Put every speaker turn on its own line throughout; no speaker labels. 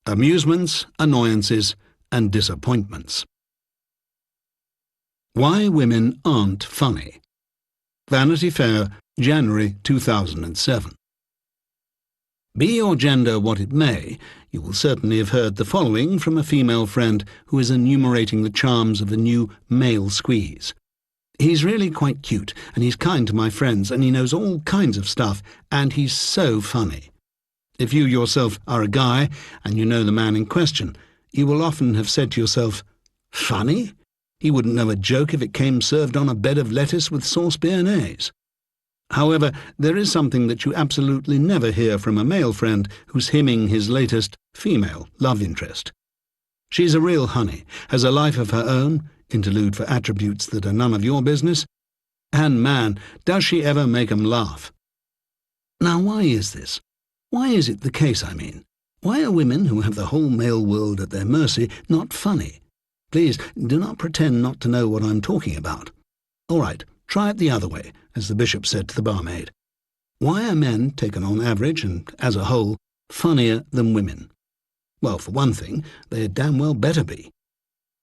Amusements, annoyances, and disappointments. Why Women Aren't Funny. Vanity Fair, January 2007. Be your gender what it may, you will certainly have heard the following from a female friend who is enumerating the charms of the new male squeeze. He's really quite cute, and he's kind to my friends, and he knows all kinds of stuff, and he's so funny. If you yourself are a guy, and you know the man in question, you will often have said to yourself, "Funny? He wouldn't know a joke if it came served on a bed of lettuce with sauce béarnaise." However, there is something that you absolutely never hear from a male friend who's hymning his latest female love interest. She's a real honey, has a life of her own, interlude for attributes that are none of your business, and man, does she ever make 'em laugh. Now why is this? Why is it the case, I mean? Why are women who have the whole male world at their mercy not funny? Please, do not pretend not to know what I'm talking about. All right, try it the other way, as the bishop said to the barmaid. Why are men, taken on average and as a whole, funnier than women? Well, for one thing, they damn well better be.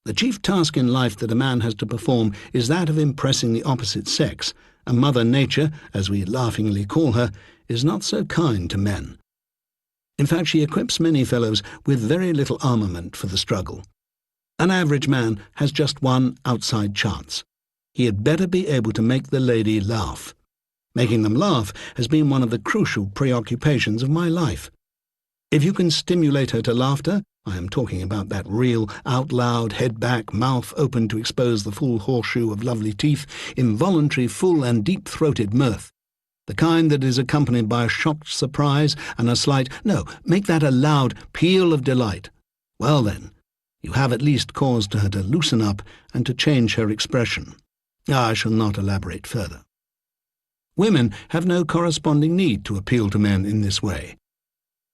The chief task in life that a man has to perform is that of impressing the opposite sex, and Mother Nature, as we laughingly call her, is not so kind to men. In fact, she equips many fellows with very little armament for the struggle. An average man has just one outside chance. He had better be able to make the lady laugh. Making them laugh has been one of the crucial preoccupations of my life. If you can stimulate her to laughter, I am talking about that real, out-loud, head-back, mouth open to expose the full horseshoe of lovely teeth, involuntary, full and deep-throated mirth, the kind that is accompanied by a shocked surprise and a slight, no, make that a loud peal of delight. Well then, you have at least caused her to loosen up and to change her expression. I shall not elaborate further. Women have no corresponding need to appeal to men in this way.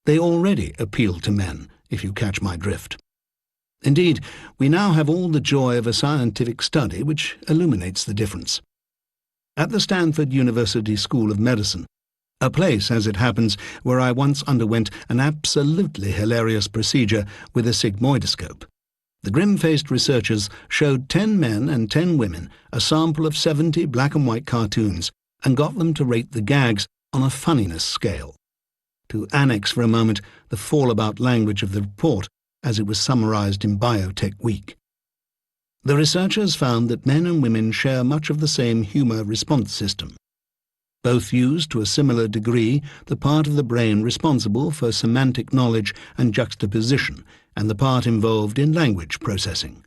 They already appeal to men, if you catch my drift. Indeed, we now have all the joy of a scientific study which illuminates the difference. At the Stanford University School of Medicine, a place, as it happens, where I once underwent an absolutely hilarious procedure with a sigmoidoscope, the grim-faced researchers showed 10 men and 10 women a sample of 70 black-and-white cartoons and got them to rate the gags on a funniness scale. To annex for a moment the fall-about language of the report as it was summarized in Biotech Week. The researchers found that men and women share much of the same humor response system. Both use, to a similar degree, the part of the brain responsible for semantic knowledge and juxtaposition, and the part involved in language processing.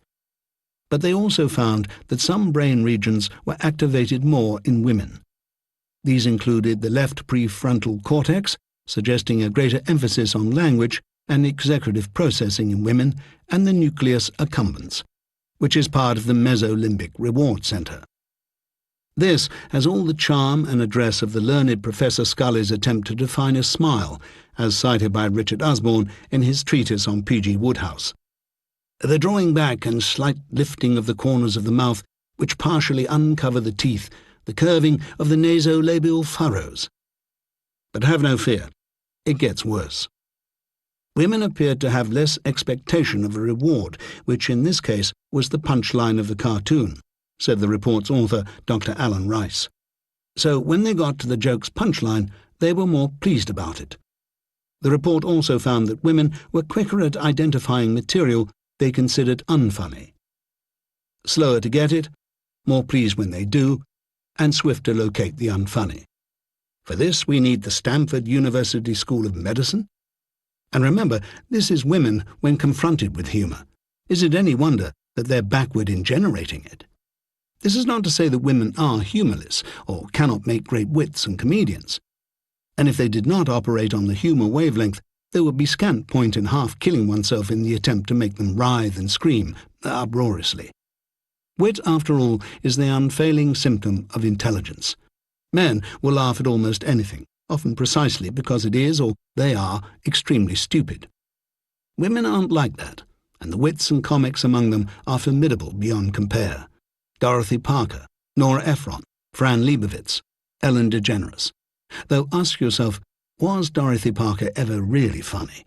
But they also found that some brain regions were activated more in women. These included the left prefrontal cortex, suggesting a greater emphasis on language and executive processing in women, and the nucleus accumbens, which is part of the mesolimbic reward center. This has all the charm and address of the learned Professor Scully's attempt to define a smile, as cited by Richard Usborne in his treatise on P.G. Wodehouse. The drawing back and slight lifting of the corners of the mouth, which partially uncover the teeth, the curving of the nasolabial furrows. But have no fear, it gets worse. Women appeared to have less expectation of a reward, which in this case was the punchline of the cartoon, said the report's author, Dr. Alan Rice. So when they got to the joke's punchline, they were more pleased about it. The report also found that women were quicker at identifying material they considered unfunny, slower to get it, more pleased when they do, and swift to locate the unfunny. For this we need the Stanford University School of Medicine. And remember, this is women when confronted with humour. Is it any wonder that they're backward in generating it? This is not to say that women are humourless or cannot make great wits and comedians. And if they did not operate on the humour wavelength, there would be scant point in half killing oneself in the attempt to make them writhe and scream uproariously. Wit, after all, is the unfailing symptom of intelligence. Men will laugh at almost anything, often precisely because it is, or they are, extremely stupid. Women aren't like that, and the wits and comics among them are formidable beyond compare. Dorothy Parker, Nora Ephron, Fran Lebowitz, Ellen DeGeneres. Though ask yourself, was Dorothy Parker ever really funny?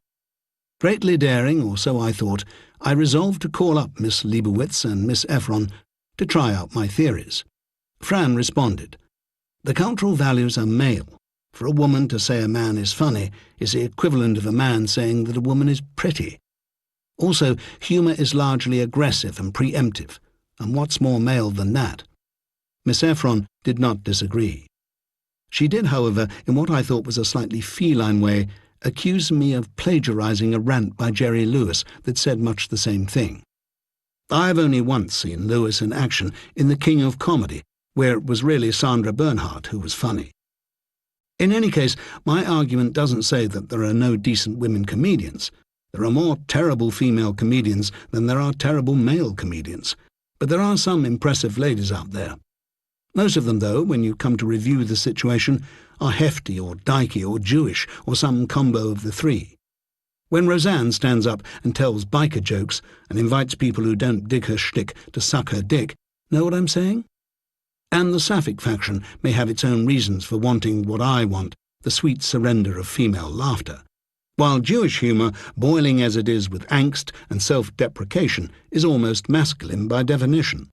Greatly daring, or so I thought, I resolved to call up Miss Leibowitz and Miss Ephron to try out my theories. Fran responded, "The cultural values are male. For a woman to say a man is funny is the equivalent of a man saying that a woman is pretty. Also, humour is largely aggressive and preemptive, and what's more male than that?" Miss Ephron did not disagree. She did, however, in what I thought was a slightly feline way, accuse me of plagiarising a rant by Jerry Lewis that said much the same thing. I have only once seen Lewis in action in The King of Comedy, where it was really Sandra Bernhardt who was funny. In any case, my argument doesn't say that there are no decent women comedians. There are more terrible female comedians than there are terrible male comedians, but there are some impressive ladies out there. Most of them, though, when you come to review the situation, are hefty or dykey or Jewish or some combo of the three. When Roseanne stands up and tells biker jokes and invites people who don't dig her shtick to suck her dick, know what I'm saying? And the Sapphic faction may have its own reasons for wanting what I want, the sweet surrender of female laughter, while Jewish humour, boiling as it is with angst and self-deprecation, is almost masculine by definition.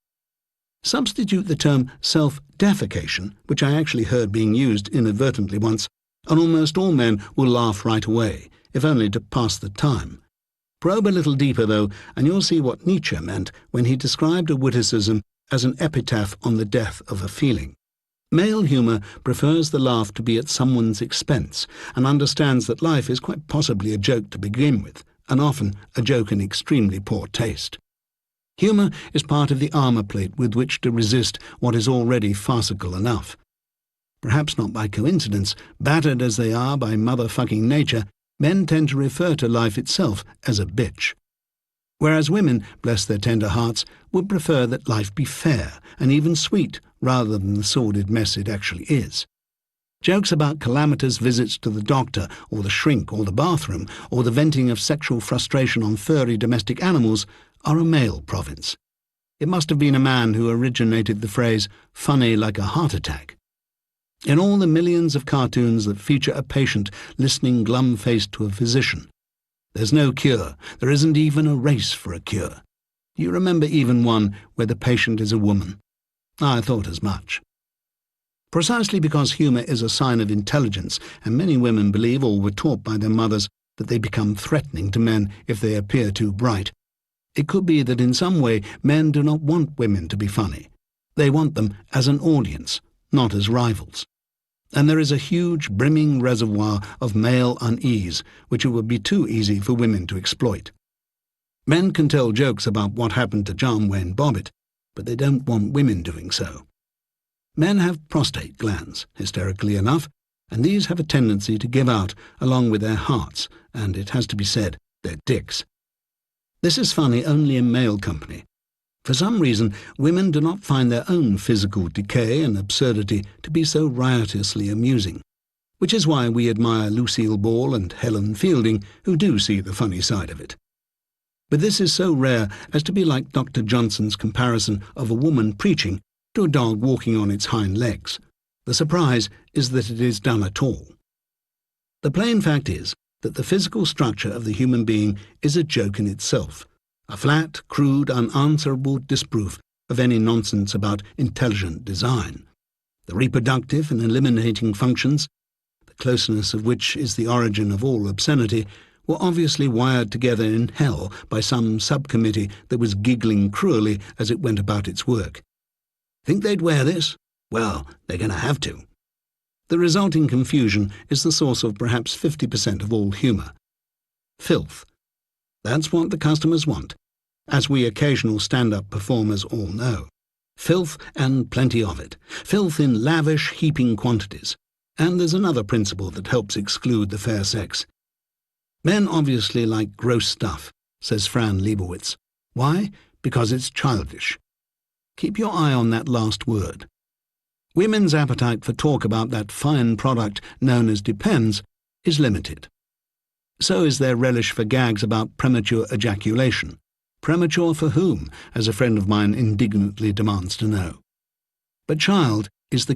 Substitute the term self-defecation, which I actually heard being used inadvertently once, and almost all men will laugh right away, if only to pass the time. Probe a little deeper, though, and you'll see what Nietzsche meant when he described a witticism as an epitaph on the death of a feeling. Male humour prefers the laugh to be at someone's expense, and understands that life is quite possibly a joke to begin with, and often a joke in extremely poor taste. Humour is part of the armour plate with which to resist what is already farcical enough. Perhaps not by coincidence, battered as they are by motherfucking nature, men tend to refer to life itself as a bitch. Whereas women, bless their tender hearts, would prefer that life be fair and even sweet rather than the sordid mess it actually is. Jokes about calamitous visits to the doctor or the shrink or the bathroom or the venting of sexual frustration on furry domestic animals are a male province. It must have been a man who originated the phrase "funny like a heart attack." In all the millions of cartoons that feature a patient listening glum-faced to a physician, there's no cure. There isn't even a race for a cure. Do you remember even one where the patient is a woman? I thought as much. Precisely because humour is a sign of intelligence, and many women believe or were taught by their mothers that they become threatening to men if they appear too bright, it could be that in some way men do not want women to be funny. They want them as an audience, not as rivals. And there is a huge brimming reservoir of male unease, which it would be too easy for women to exploit. Men can tell jokes about what happened to John Wayne Bobbitt, but they don't want women doing so. Men have prostate glands, hysterically enough, and these have a tendency to give out along with their hearts, and it has to be said, their dicks. This is funny only in male company. For some reason, women do not find their own physical decay and absurdity to be so riotously amusing, which is why we admire Lucille Ball and Helen Fielding, who do see the funny side of it. But this is so rare as to be like Dr. Johnson's comparison of a woman preaching to a dog walking on its hind legs. The surprise is that it is done at all. The plain fact is that the physical structure of the human being is a joke in itself, a flat, crude, unanswerable disproof of any nonsense about intelligent design. The reproductive and eliminating functions, the closeness of which is the origin of all obscenity, were obviously wired together in hell by some subcommittee that was giggling cruelly as it went about its work. Think they'd wear this? Well, they're going to have to. The resulting confusion is the source of perhaps 50% of all humour. Filth. That's what the customers want, as we occasional stand-up performers all know. Filth and plenty of it. Filth in lavish, heaping quantities. And there's another principle that helps exclude the fair sex. Men obviously like gross stuff, says Fran Lebowitz. Why? Because it's childish. Keep your eye on that last word. Women's appetite for talk about that fine product known as depends is limited. So is their relish for gags about premature ejaculation. Premature for whom, as a friend of mine indignantly demands to know. But child is the